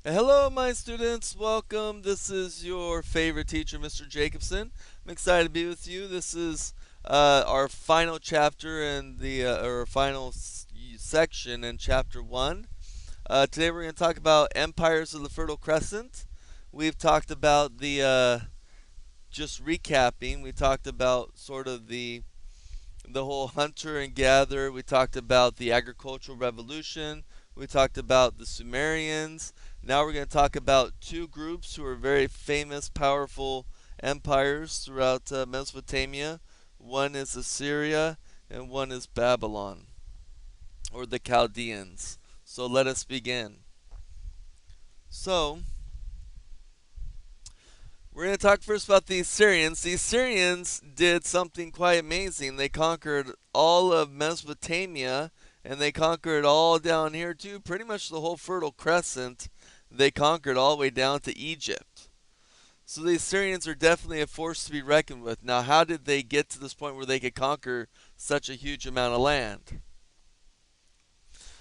Hello, my students. Welcome. This is your favorite teacher, Mr. Jacobson. I'm excited to be with you. This is our final chapter in the or final section in chapter one. Today we're going to talk about empires of the Fertile Crescent. We've talked about just recapping. We talked about sort of the whole hunter and gather. We talked about the agricultural revolution. We talked about the Sumerians. Now we're going to talk about two groups who are very famous, powerful empires throughout Mesopotamia. One is Assyria and one is Babylon, or the Chaldeans. So let us begin. So, we're going to talk first about the Assyrians. The Assyrians did something quite amazing. They conquered all of Mesopotamia and they conquered all down here too, pretty much the whole Fertile Crescent. They conquered all the way down to Egypt. So the Assyrians are definitely a force to be reckoned with. Now, how did they get to this point where they could conquer such a huge amount of land?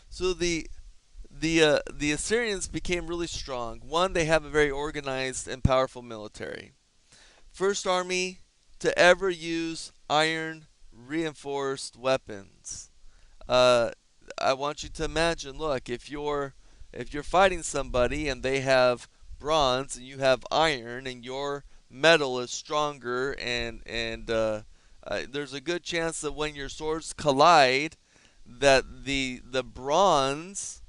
So the Assyrians became really strong. One, they have a very organized and powerful military. First army to ever use iron reinforced weapons. Uh, I want you to imagine. Look, if you're fighting somebody and they have bronze and you have iron and your metal is stronger and there's a good chance that when your swords collide, that the bronze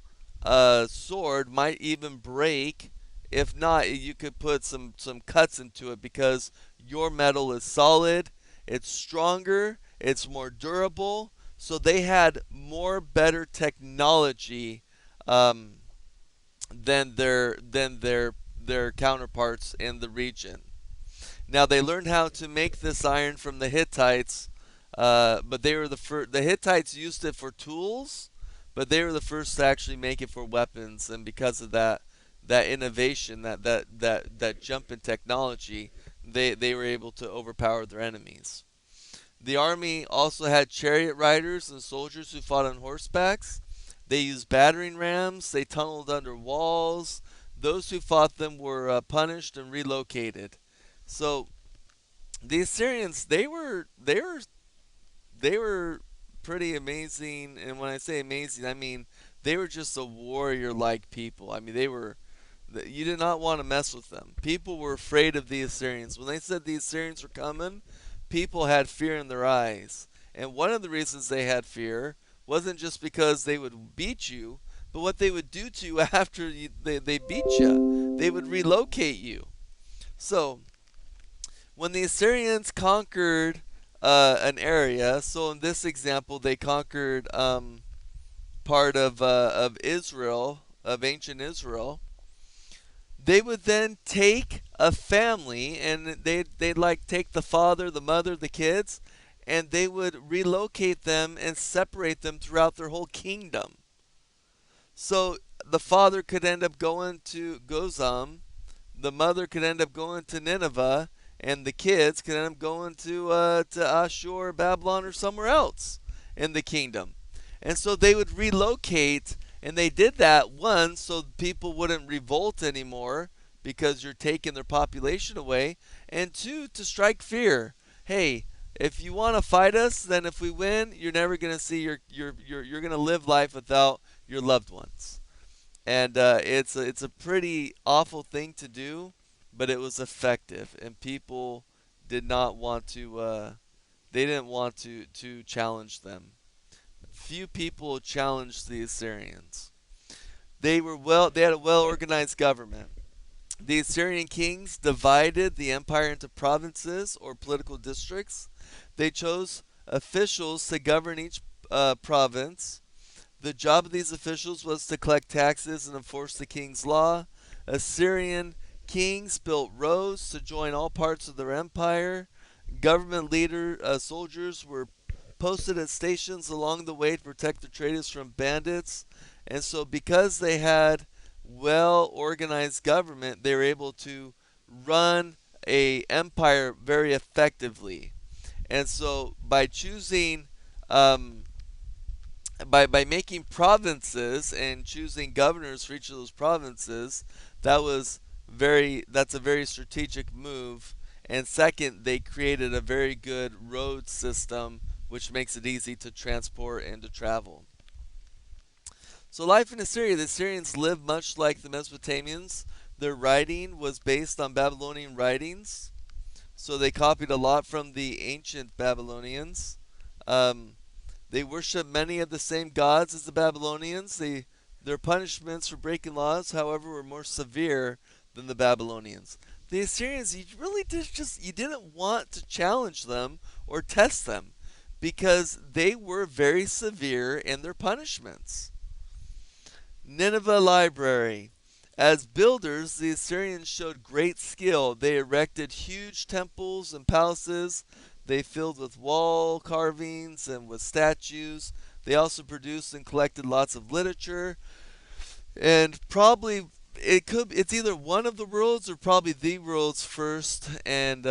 sword might even break. If not, you could put some cuts into it because your metal is solid, it's stronger, it's more durable. So they had more better technology um, than their counterparts in the region. Now they learned how to make this iron from the Hittites, but they were the first. The Hittites used it for tools, but they were the first to actually make it for weapons. And because of that innovation, that jump in technology, they were able to overpower their enemies. The army also had chariot riders and soldiers who fought on horsebacks. They used battering rams. They tunneled under walls. Those who fought them were punished and relocated. So the Assyrians, they were pretty amazing, and when I say amazing, I mean they were just a warrior-like people. I mean you did not want to mess with them. People were afraid of the Assyrians. When they said the Assyrians were coming, people had fear in their eyes. And one of the reasons they had fear wasn't just because they would beat you, but what they would do to you after they beat you. They would relocate you. So when the Assyrians conquered an area, so in this example, they conquered part of Israel, of ancient Israel. They would then take a family, and they'd like take the father, the mother, the kids, and they would relocate them and separate them throughout their whole kingdom. So the father could end up going to Gozam, the mother could end up going to Nineveh, and the kids could end up going to Ashur, Babylon, or somewhere else in the kingdom. And so they would relocate, and they did that one so people wouldn't revolt anymore because you're taking their population away, and two, to strike fear. Hey, if you want to fight us, then if we win, you're never going to see you're going to live life without your loved ones. And it's a pretty awful thing to do, but it was effective, and people did not want to. They didn't want to challenge them. Few people challenged the Assyrians. They had a well organized government. The Assyrian kings divided the empire into provinces or political districts. They chose officials to govern each province. The job of these officials was to collect taxes and enforce the king's law. Assyrian kings built roads to join all parts of their empire. Government soldiers were posted at stations along the way to protect the traders from bandits. And so, because they had well organized government, they were able to run a empire very effectively. And so, by choosing um, by making provinces and choosing governors for each of those provinces, that's a very strategic move. And second, they created a very good road system, which makes it easy to transport and to travel. So life in Assyria, the Assyrians lived much like the Mesopotamians. Their writing was based on Babylonian writings, so they copied a lot from the ancient Babylonians. Um, they worshiped many of the same gods as the Babylonians. Their punishments for breaking laws, however, were more severe than the Babylonians. The Assyrians, you didn't want to challenge them or test them because they were very severe in their punishments. Nineveh Library. As builders, the Assyrians showed great skill. They erected huge temples and palaces. They filled with wall carvings and with statues. They also produced and collected lots of literature. And probably it's either one of the world's or probably the world's first and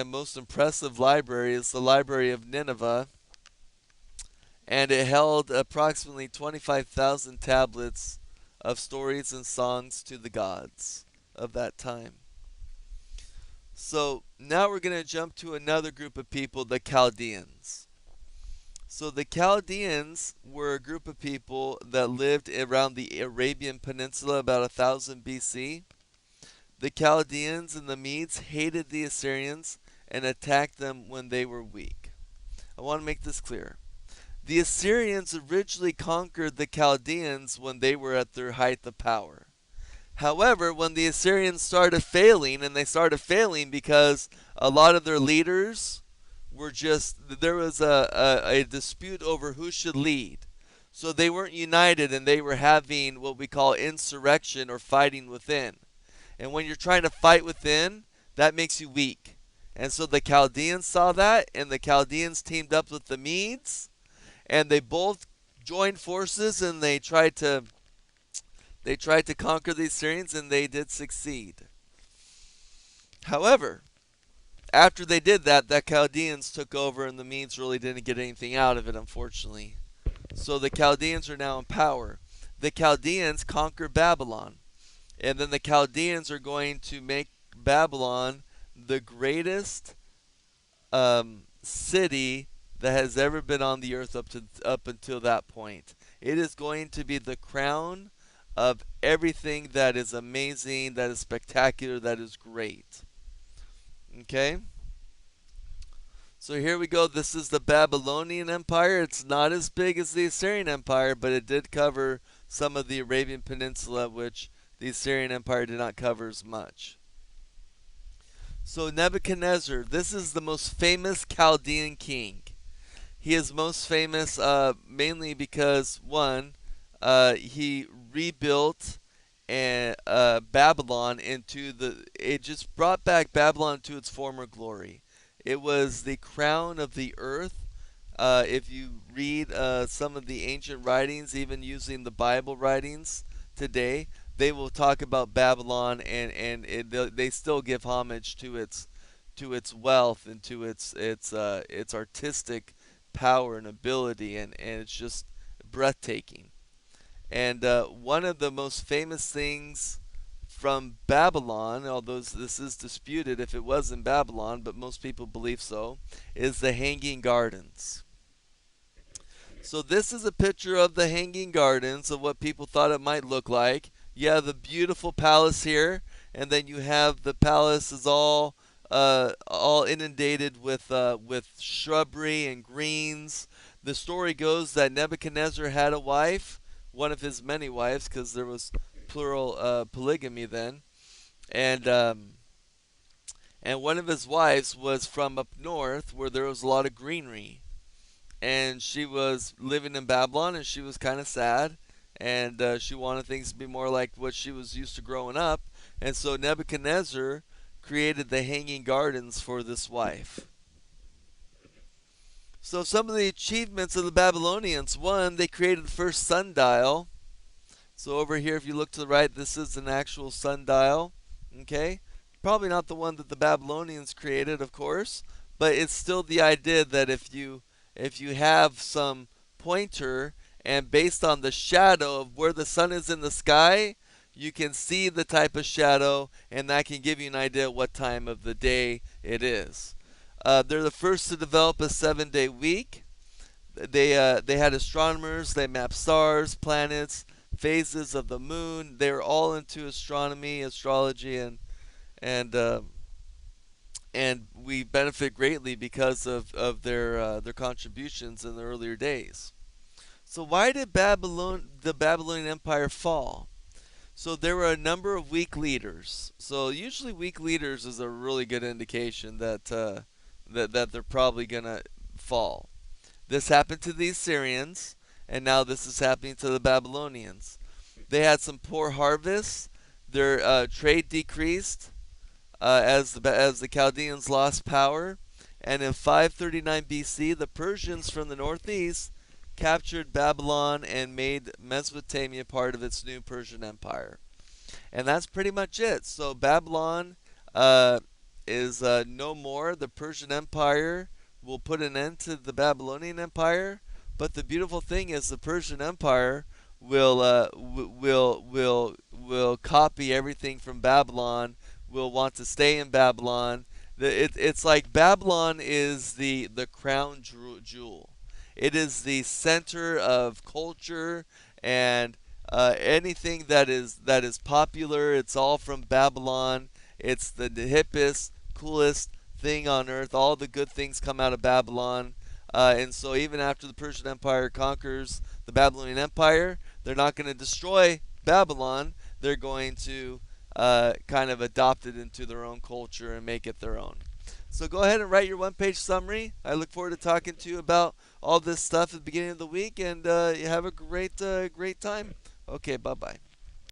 most impressive library is the Library of Nineveh, and it held approximately 25,000 tablets of stories and songs to the gods of that time. So now we're going to jump to another group of people, the Chaldeans. So the Chaldeans were a group of people that lived around the Arabian Peninsula about 1000 BC. The Chaldeans and the Medes hated the Assyrians and attacked them when they were weak. I want to make this clear. The Assyrians originally conquered the Chaldeans when they were at their height of power. However, when the Assyrians started failing, and they started failing because a lot of their leaders there was a dispute over who should lead. So they weren't united and they were having what we call insurrection or fighting within. And when you're trying to fight within, that makes you weak. And so the Chaldeans saw that, and the Chaldeans teamed up with the Medes, and they both joined forces and they tried to conquer the Assyrians, and they did succeed. However, after they did that, the Chaldeans took over, and the Medes really didn't get anything out of it, unfortunately. So the Chaldeans are now in power. The Chaldeans conquered Babylon, and then the Chaldeans are going to make Babylon the greatest city that has ever been on the earth up until that point. It is going to be the crown of everything that is amazing, that is spectacular, that is great. Okay? So here we go. This is the Babylonian Empire. It's not as big as the Assyrian Empire, but it did cover some of the Arabian Peninsula, which the Assyrian Empire did not cover as much. So Nebuchadnezzar, this is the most famous Chaldean king. He is most famous mainly because, one, he rebuilt Babylon it just brought back Babylon to its former glory. It was the crown of the earth. If you read some of the ancient writings, even using the Bible writings today, they will talk about Babylon, and they still give homage to its wealth and to its artistic power and ability, and it's just breathtaking. And one of the most famous things from Babylon, although this is disputed if it was in Babylon, but most people believe so, is the Hanging Gardens. So this is a picture of the Hanging Gardens, of what people thought it might look like. You have the beautiful palace here, and then you have the palace is all inundated with shrubbery and greens. The story goes that Nebuchadnezzar had a wife, one of his many wives, because there was plural polygamy then, and one of his wives was from up north where there was a lot of greenery, and she was living in Babylon, and she was kind of sad, and she wanted things to be more like what she was used to growing up, and so Nebuchadnezzar created the Hanging Gardens for this wife. So some of the achievements of the Babylonians: one, they created the first sundial. So over here, if you look to the right, this is an actual sundial. Okay, probably not the one that the Babylonians created, of course, but it's still the idea that if you have some pointer and based on the shadow of where the sun is in the sky, you can see the type of shadow, and that can give you an idea what time of the day it is. They're the first to develop a 7-day week. They had astronomers. They mapped stars, planets, phases of the moon. They were all into astronomy, astrology, and and we benefit greatly because of their contributions in the earlier days. So why did the Babylonian Empire fall? So there were a number of weak leaders. So usually weak leaders is a really good indication that they're probably gonna fall. This happened to the Assyrians, and now this is happening to the Babylonians. They had some poor harvests. Their trade decreased as the Chaldeans lost power. And in 539 BC, the Persians from the northeast captured Babylon and made Mesopotamia part of its new Persian Empire. And that's pretty much it. So Babylon is no more. The Persian Empire will put an end to the Babylonian Empire. But the beautiful thing is, the Persian Empire will copy everything from Babylon. Will want to stay in Babylon. It's like Babylon is the crown jewel. It is the center of culture and anything that is popular. It's all from Babylon. It's the hippest, coolest thing on earth. All the good things come out of Babylon. And so even after the Persian Empire conquers the Babylonian Empire, they're not going to destroy Babylon. They're going to kind of adopt it into their own culture and make it their own. So go ahead and write your one-page summary. I look forward to talking to you about all this stuff at the beginning of the week, and you have a great time. Okay, bye-bye.